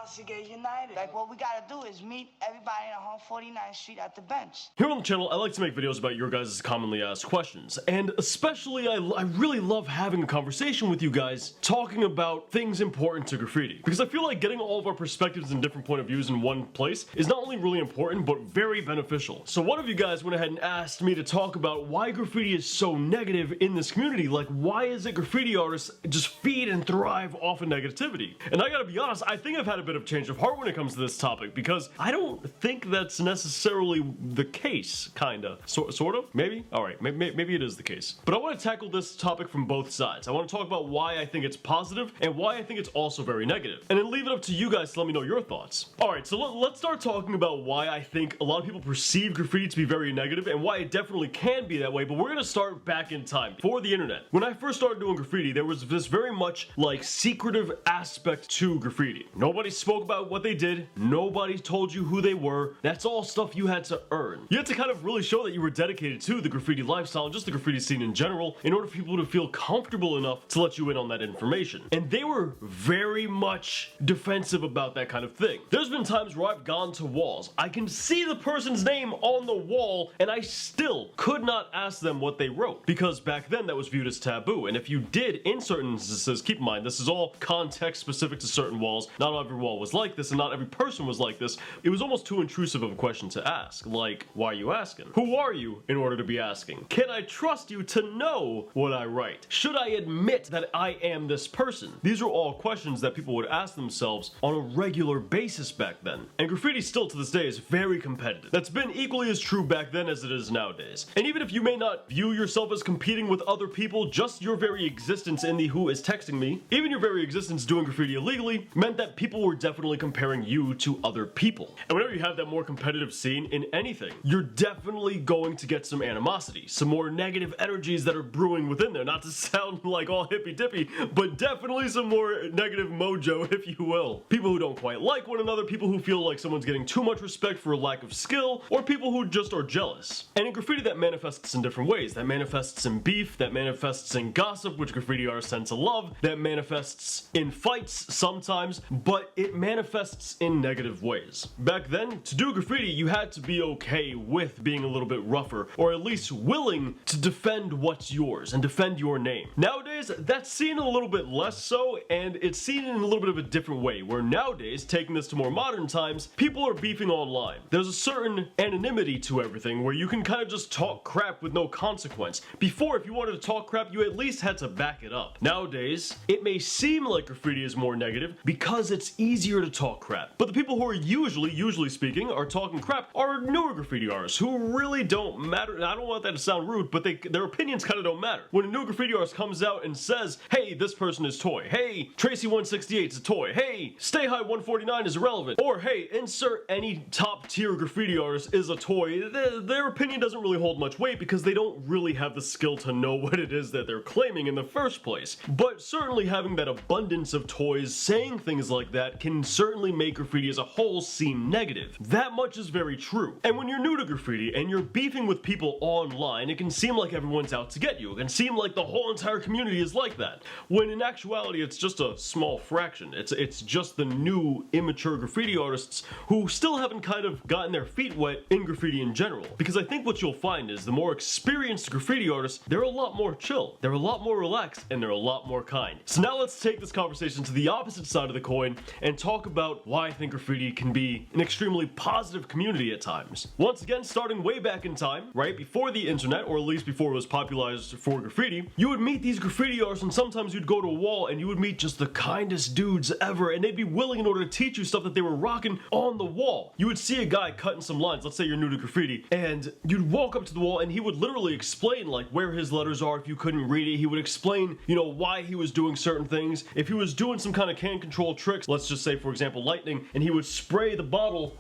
else to get united. Like, what we gotta do is meet everybody on 149th Street at the bench. Here on the channel, I like to make videos about your guys' commonly asked questions, and especially I really love having a conversation with you guys talking about things important to graffiti, because I feel like getting all of our perspectives and different point of views in one place is not only really important, but very beneficial. So one of you guys went ahead and asked me to talk about why graffiti is so negative in this community. Like, why is it graffiti artists just feed and thrive off of negativity? And I gotta be honest, I think I've had a bit of change of heart when it comes to this topic, because I don't think that's necessarily the case, kinda. Sort of? Maybe? Alright, maybe it is the case. But I want to tackle this topic from both sides. I want to talk about why I think it's positive, and why I think it's also very negative. And then leave it up to you guys to let me know your thoughts. Alright, so let's start talking about why I think a lot of people perceive graffiti to be very negative, and why it definitely can be that way, but we're gonna start back in time, before the internet. When I first started doing graffiti, there was this very much, like, secretive aspect to graffiti. Nobody spoke about what they did, nobody told you who they were, that's all stuff you had to earn. You had to kind of really show that you were dedicated to the graffiti lifestyle, and just the graffiti scene in general, in order for people to feel comfortable enough to let you in on that information. And they were very much defensive about that kind of thing. There's been times where I've gone to walls, I can see the person's name on the wall, and I still could not ask them what they wrote, because back then that was viewed as taboo. And if you did, in certain instances, keep in mind, this is all context specific to certain walls, not every wall was like this, and not every person was like this, it was almost too intrusive of a question to ask. Like, why are you asking? Who are you in order to be asking? Can I trust you to know what I write? Should I admit that I am this person? These are all questions that people would ask themselves on a regular basis back then. And graffiti still to this day is very competitive. That's been equally as true back then as it is nowadays. And even if you may not view yourself as competing with other people, just your very existence in the who is texting me, even your very existence doing graffiti illegally, meant that people were definitely comparing you to other people. And whenever you have that more competitive scene in anything, you're definitely going to get some animosity, some more negative energies that are brewing within there. Not to sound like all hippy-dippy, but definitely some more negative mojo, if you will. People who don't quite like one another, people who feel like someone's getting too much respect for a lack of skill, or people who just are jealous. And in graffiti that manifests in different ways. That manifests in beef, that manifests in gossip, which graffiti artists tend to love, that manifests in fights sometimes, but it manifests in negative ways. Back then, to do graffiti, you had to be okay with being a little bit rougher, or at least willing to defend what's yours and defend your name. Nowadays, that's seen a little bit less so, and it's seen in a little bit of a different way, where nowadays, taking this to more modern times, people are beefing online. There's a certain anonymity to everything, where you can kind of just talk crap with no consequence. Before, if you wanted to talk crap, you at least had to back it up. Nowadays, it may seem like graffiti is more negative because it's easier to talk crap. But the people who are usually speaking, are talking crap are newer graffiti artists who really don't matter. And I don't want that to sound rude, but their opinions kind of don't matter. When a new graffiti artist comes out and says, hey, this person is toy. Hey, Tracy 168 is a toy. Hey, Stay High 149 is irrelevant. Or hey, insert any top tier graffiti artist is a toy. Their opinion doesn't really hold much weight because they don't really have the skill to know what it is that they're claiming in the first place. But certainly having that abundance of toys saying things like that can certainly make graffiti as a whole seem negative. That much is very true. And when you're new to graffiti and you're beefing with people online, it can seem like everyone's out to get you. It can seem like the whole entire community is like that. When in actuality, it's just a small fraction. It's just the new, immature graffiti artists who still haven't kind of gotten their feet wet in graffiti in general. Because I think what you'll find is the more experienced graffiti artists, they're a lot more chill, they're a lot more relaxed, and they're a lot more kind. So now let's take this conversation to the opposite side of the coin and talk about why I think graffiti can be an extremely positive community at times. Once again, starting way back in time, right before the internet, or at least before it was popularized for graffiti, you would meet these graffiti artists and sometimes you'd go to a wall and you would meet just the kindest dudes ever, and they'd be willing in order to teach you stuff that they were rocking on the wall. You would see a guy cutting some lines, let's say you're new to graffiti, and you'd walk up to the wall and he would literally explain like where his letters are if you couldn't read it. He would explain, you know, why he was doing certain things. If he was doing some kind of can control tricks, let's just say for example lightning, and he would spray the bottle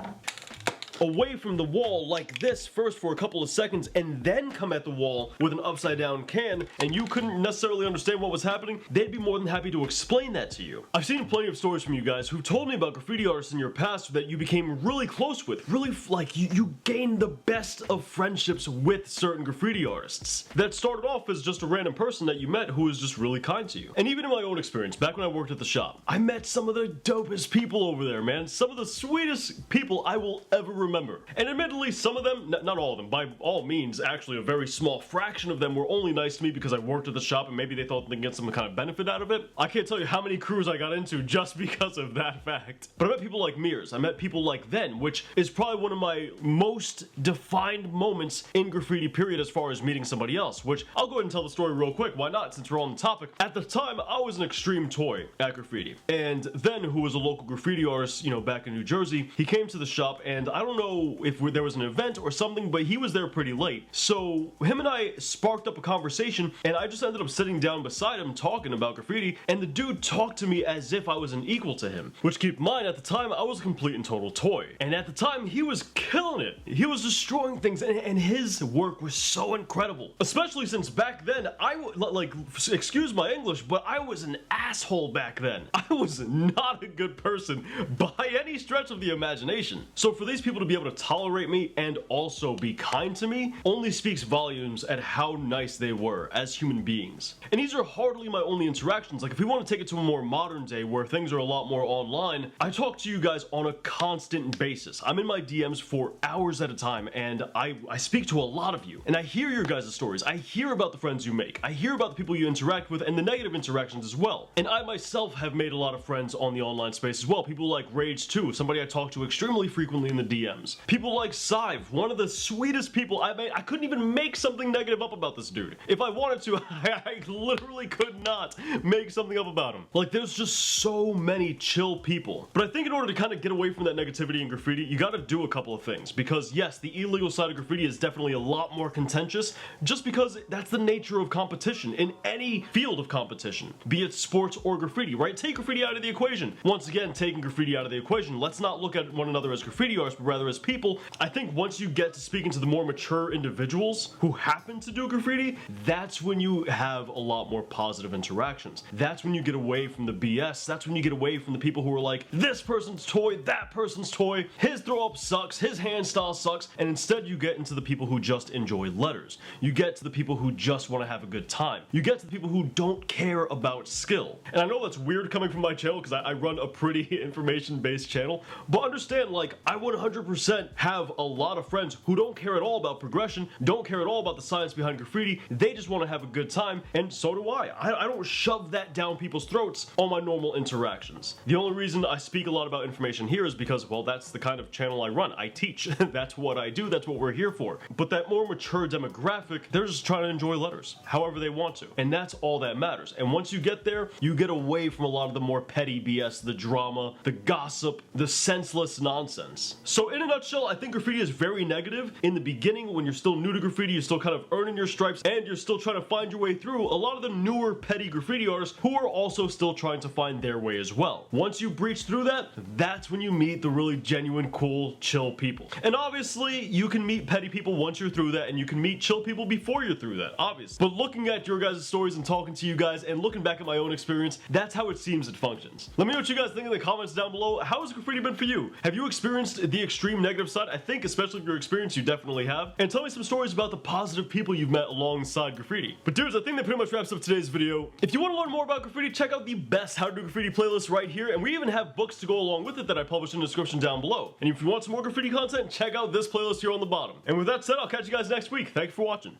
away from the wall like this first for a couple of seconds and then come at the wall with an upside down can and you couldn't necessarily understand what was happening, they'd be more than happy to explain that to you. I've seen plenty of stories from you guys who've told me about graffiti artists in your past that you became really close with, really like you gained the best of friendships with certain graffiti artists that started off as just a random person that you met who was just really kind to you. And even in my own experience, back when I worked at the shop, I met some of the dopest people over there, man. Some of the sweetest people I will ever remember. And admittedly, some of them, not all of them, by all means, actually a very small fraction of them were only nice to me because I worked at the shop and maybe they thought they could get some kind of benefit out of it. I can't tell you how many crews I got into just because of that fact. But I met people like Mears, I met people like Then, which is probably one of my most defined moments in graffiti period as far as meeting somebody else, which I'll go ahead and tell the story real quick, why not, since we're on the topic. At the time, I was an extreme toy at graffiti, and Then, who was a local graffiti artist, you know, back in New Jersey, he came to the shop, and I don't know if there was an event or something, but he was there pretty late, so him and I sparked up a conversation, and I just ended up sitting down beside him talking about graffiti, and the dude talked to me as if I was an equal to him, which, keep in mind, at the time, I was a complete and total toy, and at the time, he was killing it. He was destroying things, and his work was so incredible, especially since back then, like, excuse my English, but I was an asshole back then. I was not a good person by any stretch of the imagination. So for these people to be able to tolerate me and also be kind to me only speaks volumes at how nice they were as human beings. And these are hardly my only interactions. Like, if we want to take it to a more modern day where things are a lot more online, I talk to you guys on a constant basis. I'm in my DMs for hours at a time, and I speak to a lot of you, and I hear your guys' stories. I hear about the friends you make. I hear about the people you interact with and the negative interactions as well. And I myself have made a lot of friends on the online space as well. People like Rage2, somebody I talk to extremely frequently in the DMs. People like Sive, one of the sweetest people I met. I couldn't even make something negative up about this dude. If I wanted to, I literally could not make something up about him. Like, there's just so many chill people. But I think in order to kind of get away from that negativity in graffiti, you gotta do a couple of things. Because yes, the illegal side of graffiti is definitely a lot more contentious, just because that's the nature of competition in any field of competition, be it sports or graffiti, right? Take graffiti out of the equation. Once again, taking graffiti out of the equation, let's not look at one another as graffiti artists, but rather as people. I think once you get to speaking to the more mature individuals who happen to do graffiti, that's when you have a lot more positive interactions. That's when you get away from the BS. That's when you get away from the people who are like, this person's toy, that person's toy, his throw up sucks, his hand style sucks, and instead you get into the people who just enjoy letters. You get to the people who just want to have a good time. You get to the people who don't care about skill. And I know that's weird coming from my channel because I run a pretty information-based channel, but understand, like, I 100% have a lot of friends who don't care at all about progression, don't care at all about the science behind graffiti. They just want to have a good time, and so do I. I don't shove that down people's throats on my normal interactions. The only reason I speak a lot about information here is because, well, that's the kind of channel I run. I teach. That's what I do. That's what we're here for. But that more mature demographic, they're just trying to enjoy letters however they want to. And that's all that matters. And once you get there, you get away from a lot of the more petty BS, the drama, the gossip, the senseless nonsense. So in a nutshell, I think graffiti is very negative. In the beginning, when you're still new to graffiti, you're still kind of earning your stripes, and you're still trying to find your way through, a lot of the newer petty graffiti artists who are also still trying to find their way as well. Once you breach through that, that's when you meet the really genuine, cool, chill people. And obviously, you can meet petty people once you're through that, and you can meet chill people before you're through that, obviously. But looking at your guys' stories and talking to you guys and looking back at my own experience, that's how it seems it functions. Let me know what you guys think in the comments down below. How has graffiti been for you? Have you experienced the extreme negative side? I think, especially if you're experienced, you definitely have. And tell me some stories about the positive people you've met alongside graffiti. But dudes, I think that pretty much wraps up today's video. If you want to learn more about graffiti, check out the best How to Do Graffiti playlist right here, and we even have books to go along with it that I published in the description down below. And if you want some more graffiti content, check out this playlist here on the bottom. And with that said, I'll catch you guys next week. Thanks for watching.